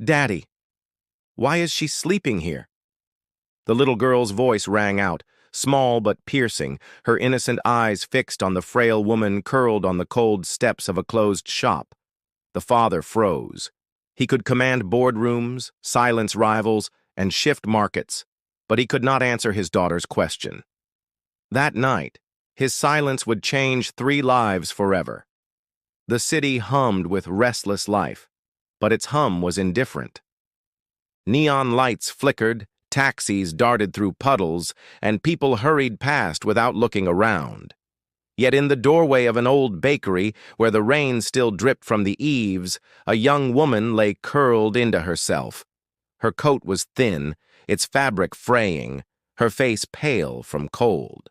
Daddy, why is she sleeping here? The little girl's voice rang out, small but piercing, her innocent eyes fixed on the frail woman curled on the cold steps of a closed shop. The father froze. He could command boardrooms, silence rivals, and shift markets, but he could not answer his daughter's question. That night, his silence would change 3 lives forever. The city hummed with restless life, but its hum was indifferent. Neon lights flickered, taxis darted through puddles, and people hurried past without looking around. Yet in the doorway of an old bakery, where the rain still dripped from the eaves, a young woman lay curled into herself. Her coat was thin, its fabric fraying, her face pale from cold.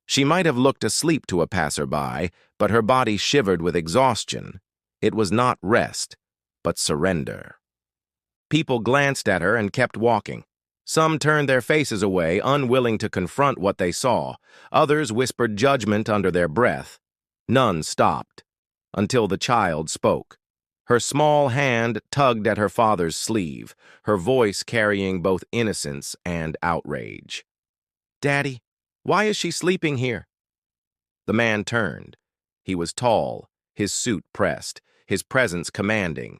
She might have looked asleep to a passerby, but her body shivered with exhaustion. It was not rest, but surrender. People glanced at her and kept walking. Some turned their faces away, unwilling to confront what they saw. Others whispered judgment under their breath. None stopped, until the child spoke. Her small hand tugged at her father's sleeve, her voice carrying both innocence and outrage. "Daddy, why is she sleeping here?" The man turned. He was tall, his suit pressed, his presence commanding.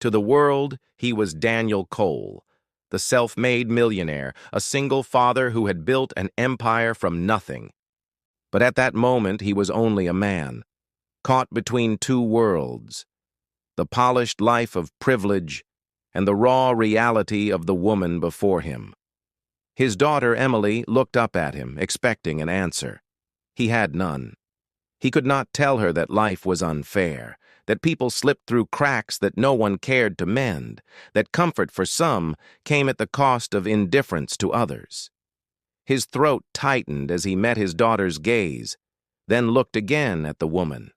To the world, he was Daniel Cole, the self-made millionaire, a single father who had built an empire from nothing. But at that moment, he was only a man, caught between 2 worlds, the polished life of privilege and the raw reality of the woman before him. His daughter, Emily, looked up at him, expecting an answer. He had none. He could not tell her that life was unfair, that people slipped through cracks that no one cared to mend, that comfort for some came at the cost of indifference to others. His throat tightened as he met his daughter's gaze, then looked again at the woman.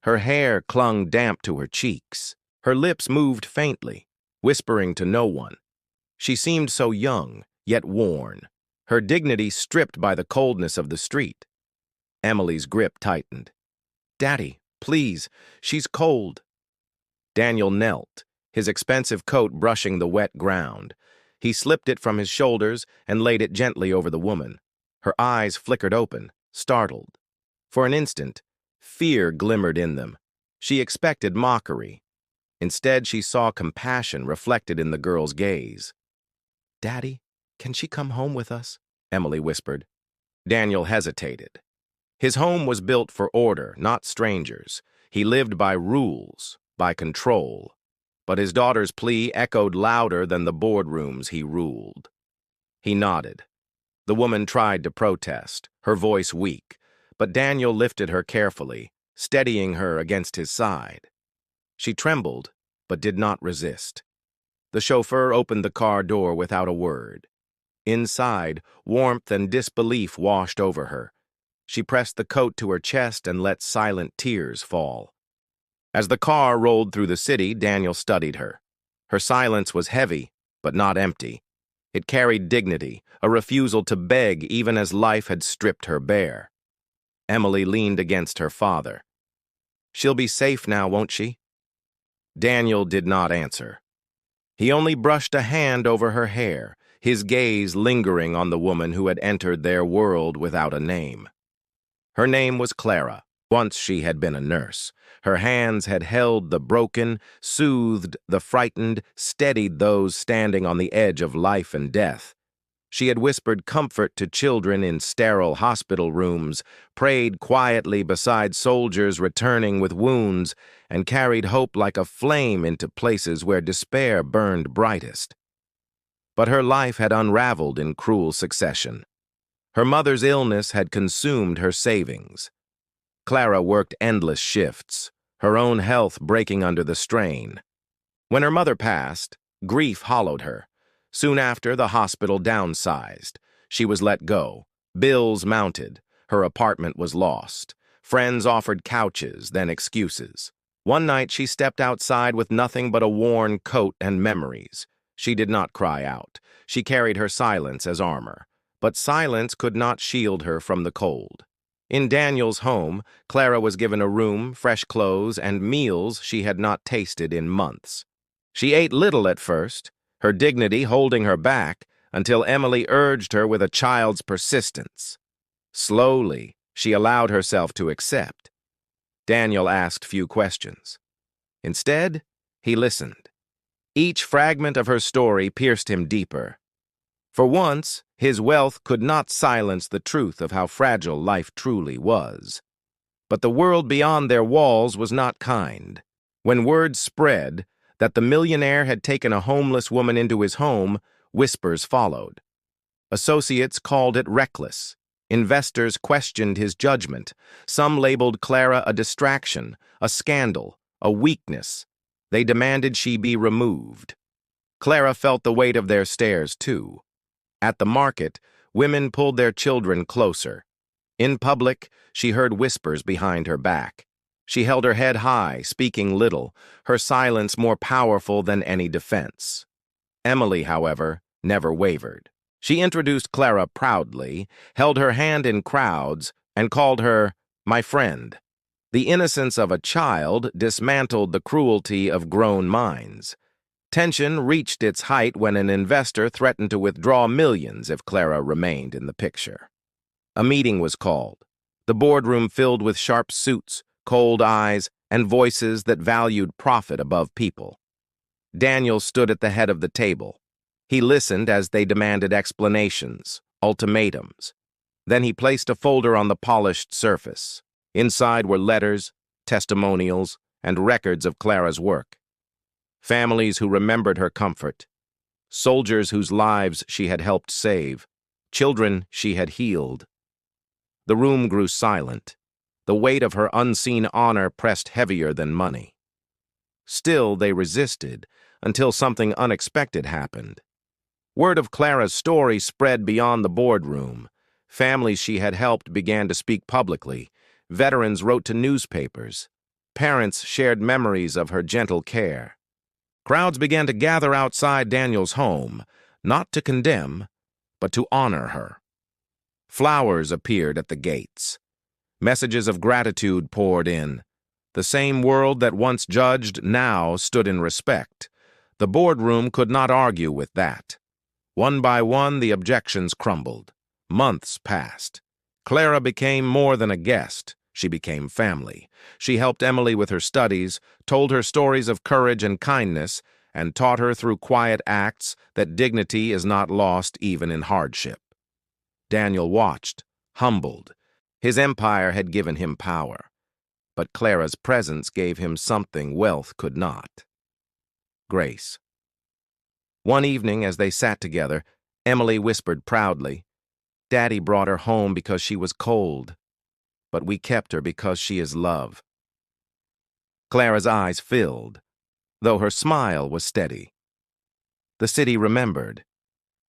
Her hair clung damp to her cheeks. Her lips moved faintly, whispering to no one. She seemed so young, yet worn, her dignity stripped by the coldness of the street. Emily's grip tightened. "Daddy, please, she's cold." Daniel knelt, his expensive coat brushing the wet ground. He slipped it from his shoulders and laid it gently over the woman. Her eyes flickered open, startled. For an instant, fear glimmered in them. She expected mockery. Instead, she saw compassion reflected in the girl's gaze. "Daddy, can she come home with us?" Emily whispered. Daniel hesitated. His home was built for order, not strangers. He lived by rules, by control. But his daughter's plea echoed louder than the boardrooms he ruled. He nodded. The woman tried to protest, her voice weak, but Daniel lifted her carefully, steadying her against his side. She trembled, but did not resist. The chauffeur opened the car door without a word. Inside, warmth and disbelief washed over her. She pressed the coat to her chest and let silent tears fall. As the car rolled through the city, Daniel studied her. Her silence was heavy, but not empty. It carried dignity, a refusal to beg even as life had stripped her bare. Emily leaned against her father. "She'll be safe now, won't she?" Daniel did not answer. He only brushed a hand over her hair, his gaze lingering on the woman who had entered their world without a name. Her name was Clara. Once she had been a nurse. Her hands had held the broken, soothed the frightened, steadied those standing on the edge of life and death. She had whispered comfort to children in sterile hospital rooms, prayed quietly beside soldiers returning with wounds, and carried hope like a flame into places where despair burned brightest. But her life had unraveled in cruel succession. Her mother's illness had consumed her savings. Clara worked endless shifts, her own health breaking under the strain. When her mother passed, grief hollowed her. Soon after, the hospital downsized. She was let go. Bills mounted. Her apartment was lost. Friends offered couches, then excuses. One night, she stepped outside with nothing but a worn coat and memories. She did not cry out. She carried her silence as armor. But silence could not shield her from the cold. In Daniel's home, Clara was given a room, fresh clothes, and meals she had not tasted in months. She ate little at first, her dignity holding her back, until Emily urged her with a child's persistence. Slowly, she allowed herself to accept. Daniel asked few questions. Instead, he listened. Each fragment of her story pierced him deeper. For once, his wealth could not silence the truth of how fragile life truly was. But the world beyond their walls was not kind. When word spread that the millionaire had taken a homeless woman into his home, whispers followed. Associates called it reckless. Investors questioned his judgment. Some labeled Clara a distraction, a scandal, a weakness. They demanded she be removed. Clara felt the weight of their stares, too. At the market, women pulled their children closer. In public, she heard whispers behind her back. She held her head high, speaking little, her silence more powerful than any defense. Emily, however, never wavered. She introduced Clara proudly, held her hand in crowds, and called her my friend. The innocence of a child dismantled the cruelty of grown minds. Tension reached its height when an investor threatened to withdraw millions if Clara remained in the picture. A meeting was called, the boardroom filled with sharp suits, cold eyes, and voices that valued profit above people. Daniel stood at the head of the table. He listened as they demanded explanations, ultimatums. Then he placed a folder on the polished surface. Inside were letters, testimonials, and records of Clara's work. Families who remembered her comfort, soldiers whose lives she had helped save, children she had healed. The room grew silent. The weight of her unseen honor pressed heavier than money. Still, they resisted until something unexpected happened. Word of Clara's story spread beyond the boardroom. Families she had helped began to speak publicly. Veterans wrote to newspapers. Parents shared memories of her gentle care. Crowds began to gather outside Daniel's home, not to condemn, but to honor her. Flowers appeared at the gates. Messages of gratitude poured in. The same world that once judged now stood in respect. The boardroom could not argue with that. One by one, the objections crumbled. Months passed. Clara became more than a guest. She became family. She helped Emily with her studies, told her stories of courage and kindness, and taught her through quiet acts that dignity is not lost even in hardship. Daniel watched, humbled. His empire had given him power, but Clara's presence gave him something wealth could not. Grace. One evening, as they sat together, Emily whispered proudly, "Daddy brought her home because she was cold, but we kept her because she is love." Clara's eyes filled, though her smile was steady. The city remembered.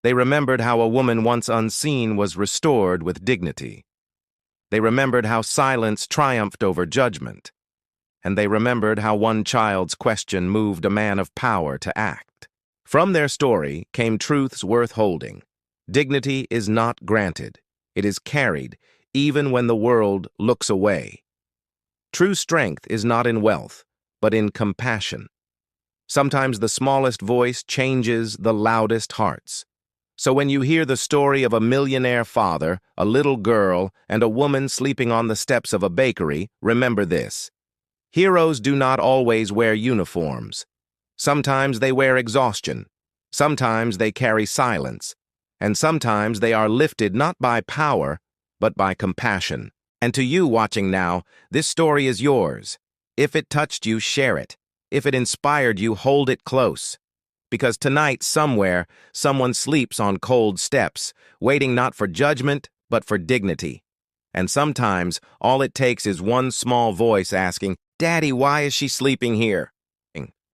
They remembered how a woman once unseen was restored with dignity. They remembered how silence triumphed over judgment. And they remembered how one child's question moved a man of power to act. From their story came truths worth holding. Dignity is not granted. It is carried, even when the world looks away. True strength is not in wealth, but in compassion. Sometimes the smallest voice changes the loudest hearts. So when you hear the story of a millionaire father, a little girl, and a woman sleeping on the steps of a bakery, remember this. Heroes do not always wear uniforms. Sometimes they wear exhaustion. Sometimes they carry silence. And sometimes they are lifted not by power, but by compassion. And to you watching now, this story is yours. If it touched you, share it. If it inspired you, hold it close. Because tonight, somewhere, someone sleeps on cold steps, waiting not for judgment, but for dignity. And sometimes, all it takes is one small voice asking, "Daddy, why is she sleeping here?"